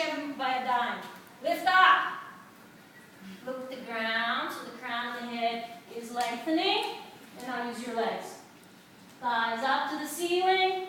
whichever by a dime. Lift up. Look at the ground, so the crown of the head is lengthening. And now use your legs. Thighs up to the ceiling.